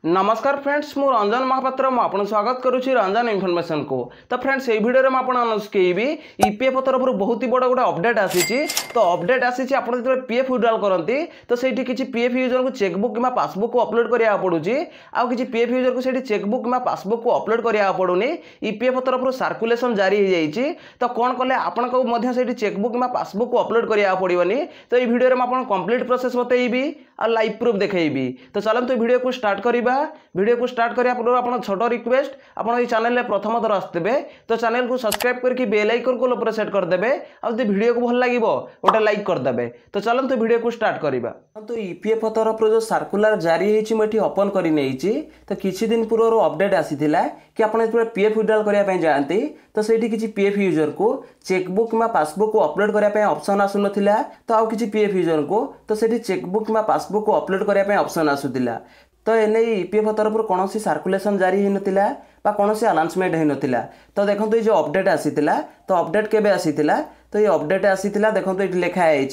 नमस्कार फ्रेंड्स मु रंजन महापात्र आपन स्वागत करुच्ची रंजन इनफॉरमेशन को। तो फ्रेंड्स ये वीडियो में आपको शिखेबी ईपीएफ तरफ बहुत बड़ गोटे अपडेट आसी। तो अपडेट आसी आप जो पीएफ विड्रॉल करती तो सही किसी पीएफ यूजर को चेकबुक कि पासबुक को अपलोड करा पड़ुची। आउ किसी पीएफ यूजर को सही चेकबुक कि पासबुक को अपलोड करा पड़ूनी। ईपीएफ तरफ सर्कुलेशन जारी हो जाइए। तो कौन कले आपको चेकबुक कि पासबुक को अपलोड करा पड़ोनी। तो ये वीडियो में आपको कंप्लीट प्रोसेस बतेबी और लाइव प्रूफ देखी। तो चलते वीडियो को स्टार्ट करवा। वीडियो को स्टार्ट करिया पूर्व आपन छोटो रिक्वेस्ट आपन ई चैनल रे प्रथम थर आस्तेबे तो चैनल को सब्सक्राइब करके बेल आइकन को ऊपर सेट कर देबे और जे वीडियो को भल लागिवो ओटा लाइक कर देबे। तो चलंतु वीडियो को स्टार्ट करिबा। तो ईपीएफ तरफ जो सर्कुलर जारी हेछि मठी ओपन करि नेछि। तो किछि दिन पूर्व अपडेट आसीथिला कि आपन जे पीएफ विड्रॉल करिया पय जानती तो सेठी किछि पीएफ यूजर को चेकबुक मा पासबुक को अपलोड करिया पय ऑप्शन आसु नथिला। तो आउ किछि पीएफ यूजर को तो सेठी चेकबुक मा पासबुक को अपलोड करिया पय ऑप्शन आसुतिला। तो एने ईपीएफ तरफ कौन सर्कुलेशन जारी होता बा कौन अनाउंसमेंट होता। तो देखो ये जो अपडेट आसीला तो अपडेट केबे आसीला। तो ये अपडेट आसीला देखो ये लिखाई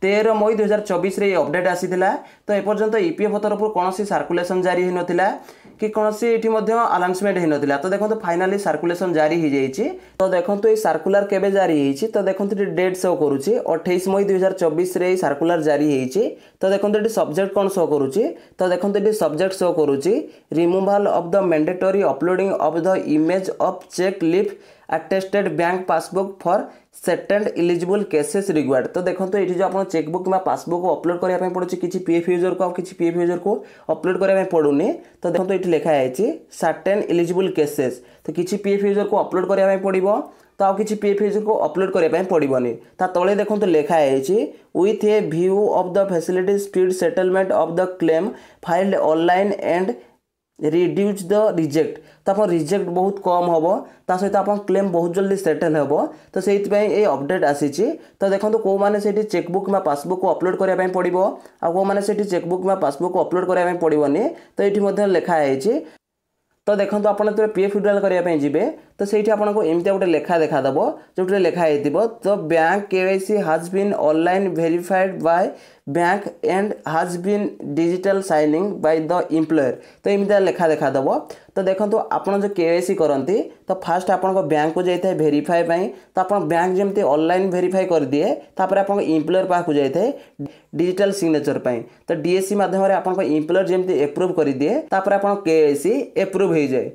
13 मई 2024 ये अपडेट आसीला। तो एपर्यंत ईपीएफ तरफ कौन सर्कुलेशन जारी होता कि कौन अनाउंसमेंट होता। तो देखो फाइनाली सर्कुलेशन जारी हो जाइए। तो देखो ये सर्कुलर केबे जारी होती। तो देखो डेट शो करुच्ची 28 मई 2024 रे सर्कुलर जारी होती। तो देखो ये सब्जेक्ट कौन शो करुच्ची। तो देखो ये सब्जेक्ट शो करुच्ची removal of the mandatory uploading of the image of cheque leaf attested bank passbook for settled eligible cases required. तो देखो ये जो आप चेकबुक में पासबुक को अपलोड करने पड़े किसी पीएफ यूजर को किसी पीएफ यूजर को अपलोड करने पड़ूनी। तो देखो ये लिखाई सर्टेन इलिजिबल केसेस। तो किसी पीएफ यूजर को अपलोड करने पड़ो तो आउ किसी पीएफ यूजर को अपलोड करने पड़ोनी। ता तले देखो लिखाई with A view of the facility speed settlement of the claim filed online and reduce the reject. तो आप रिजेक्ट बहुत कम हम ता सहित आप क्लेम बहुत जल्दी सेटल हम। तो से अपडेट आसी। तो देखो कौ मैंने चेकबुक में पासबुक को अपलोड करने पड़ो आ कौ मैंने चेकबुक में पासबुक को अपलोड करने पड़ोनी। तो ये लिखाई। तो देखो आप पीएफ विड्रॉल करने जी तो सही आपको एमती गोटे लेखा देखादेव जो लिखाई। तो bank KYC has been online verified by bank and has been digital signing by the employer. तो एमती लेखा देखादेव। तो देखो आप जो केवाईसी करती तो फास्ट आप बैंक को जाए वेरीफाई। तो आप बैंक जमी ऑनलाइन वेरीफाई कर दिए तापर आप एम्प्लॉयर पाक जाए डिजिटल सिग्नेचर पाई। तो डीएससी माध्यम आप एम्प्लॉयर जमी एप्रूव कर दिए तापर आप केवाईसी एप्रूव हो जाए।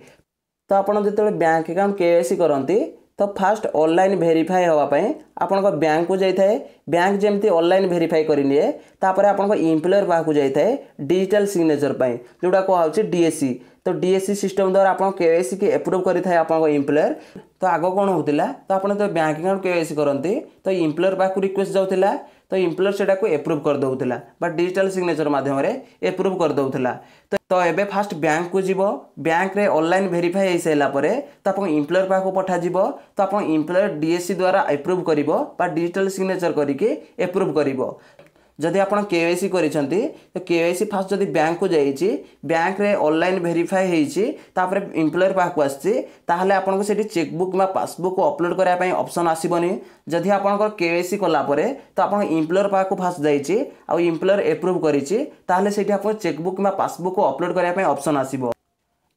तो आप जो बैंक अकाउंट केवाईसी करती तो फास्ट ऑनलाइन वेरीफाई होगापाई आपण बैंक को जाए बैंक जमी ऑनलाइन वेरीफाई करें तापर आप एम्प्लॉयर पाक जाए डिजिटल सिग्नेचर पाई जोड़ा कहुच्छे डीएससी। तो डीएससी सिस्टम द्वारा आप केवाईसी की एप्रूव करें आप एम्प्लॉयर। तो आग कौन होता तो आप बैंक अकाउंट केवाईसी करती तो एम्प्लॉयर पाक रिक्वेस्ट जाऊला तो एम्प्लॉयर सेटा को एप्रूव कर दउतला बा डिजिटल सिग्नेचर माध्यम रे एप्रूव कर दउतला। तो एबे फास्ट बैंक को जीवो बैंक रे ऑनलाइन वेरीफाई हो सारा परे तो आप एम्प्लॉयर पाक पठा जीवो। तो आप एम्प्लॉयर डीएससी द्वारा एप्रूव करिवो बा डिजिटल सिग्नेचर करके एप्रूव करिवो। जदि आप केवाईसी करिसेंती तो केवाईसी फास्ट जदि बैंक को जाइए बैंक रे ऑनलाइन वेरीफाई होइछि तापर एम्प्लॉयर पाक आछि ताहले आपनको सेठी चेकबुक में पासबुक को अपलोड करिया पय ऑप्शन आसीबनी। जदि आपनको केवाईसी कला परे तो आप एम्प्लॉयर पाक को फास्ट जाइछि आ एम्प्लॉयर एप्रूव करिछि ताहले सेठी आपन चेकबुक में पासबुक को अपलोड करिया पय ऑप्शन आसीबो।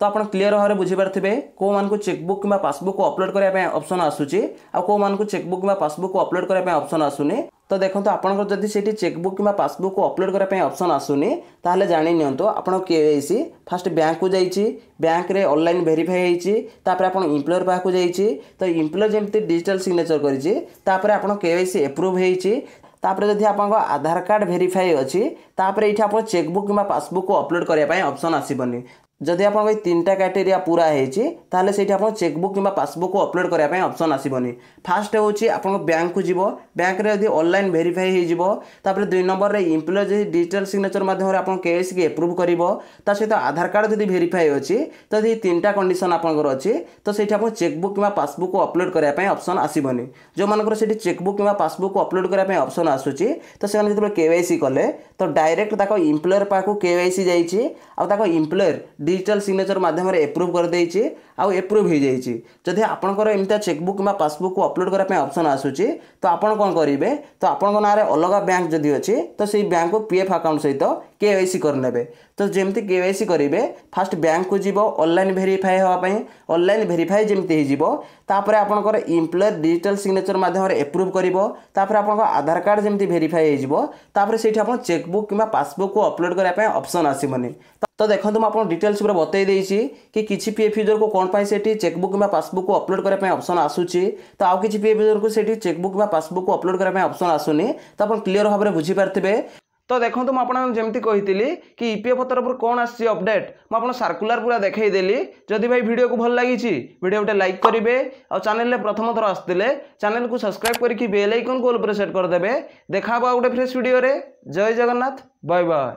तो आप क्लीयर भाव में बुझीपारे कौ मान चेकबुक कि पासबुक को अपलोड करने ऑप्शन आसूची आ कौ मान चेकबुक कि पासबुक को अपलोड करने ऑप्शन आसुनी। तो देखो आपंकर जदि से चेकबुक कि पासबुक को अपलोड करने ऑप्शन आसुनी ताहले जानि नियंतु आपण केवाईसी फास्ट बैंक को जाइए बैंक रे ऑनलाइन वेरीफाई होता आप एम्प्लॉयर पाक जाइए। तो एम्प्लॉयर जमी डिजिटल सिग्नेचर कर आप केवाईसी एप्रूव होती तापर जदि आप आधार कार्ड वेरीफाई अच्छी तापर ये आप चेकबुक कि पासबुक को अपलोड करने ऑप्शन आसबनी। जदि आप तीनटा क्राइटेरिया पूरा होता से चेकबुक कि पासबुक को अपलोड करने ऑप्शन आसबनी। फास्ट होची आप बैंक को जीव बैंक रे यदि ऑनलाइन वेरीफाई होपर 2 नंबर रे एम्प्लॉयर जदि डिजिटल सिग्नेचर माध्यम आप केवाईसी की एप्रूव कर सहित आधार कार्ड जदि वेरीफाई अच्छी तो ये 3टा कंडीशन आपंकर अच्छी तो सही आप चेकबुक कि पासबुक को अपलोड करने ऑप्शन आसबनी। जो मानकर से चेकबुक कि पासबुक को अपलोड करने ऑप्शन आसूची तो से जो केवाईसी कले तो डायरेक्ट एम्प्लॉयर पाक केवाईसी जाइए एम्प्लॉयर डिजिटल सिग्नेचर माध्यम एप्रूव कर देइछि आउ एप्रूव हो जाइए। जदि आपंकर एमती चेकबुक कि पासबुक को अपलोड करने ऑप्शन आसूची तो आप कौन करेंगे तो आपण ना अलग बैंक जदि अच्छी तो से बैंक को पीएफ अकाउंट सहित केवाईसी करने। तो जमती केवाईसी करेंगे फास्ट बैंक को जीव ऑनलाइन वेरीफाई होगापाई ऑनलाइन वेरीफाई जमती होपर आपंकर इम्प्लॉयर डिजिटल सिग्नेचर माध्यम एप्रूव कर आधार कार्ड जमती वेरीफाई होपर से चेकबुक कि पासबुक को अपलोड करने ऑप्शन आसबनी तो देखो मुझे डिटेल्स पूरा बतई देसी कि किसी पीएफ यूजर को कौन से चेकबुक कि पासबुक को अपलोड करने ऑप्शन आसूसी तो आउ कि पीएफ यूजर को चेकबुक कि पासबुक को अपलोड करने ऑप्शन आसुनी तो आप क्लीयर भाव में बुझीपारे। तो देखो मुझे जमती कही कि ईपीएफ तरफ कौन आसी अपडेट मुझे सर्कुलर पूरा देखईदेली जदि भाई वीडियो को भल लगी वीडियो गोटे लाइक करेंगे और चैनल में प्रथम थर आसते चैनल को सब्सक्राइब करके बेल आइकन को ऑल पर सेट करदे। देखा गोटे फ्रेश वीडियो रे। जय जगन्नाथ। Bye bye.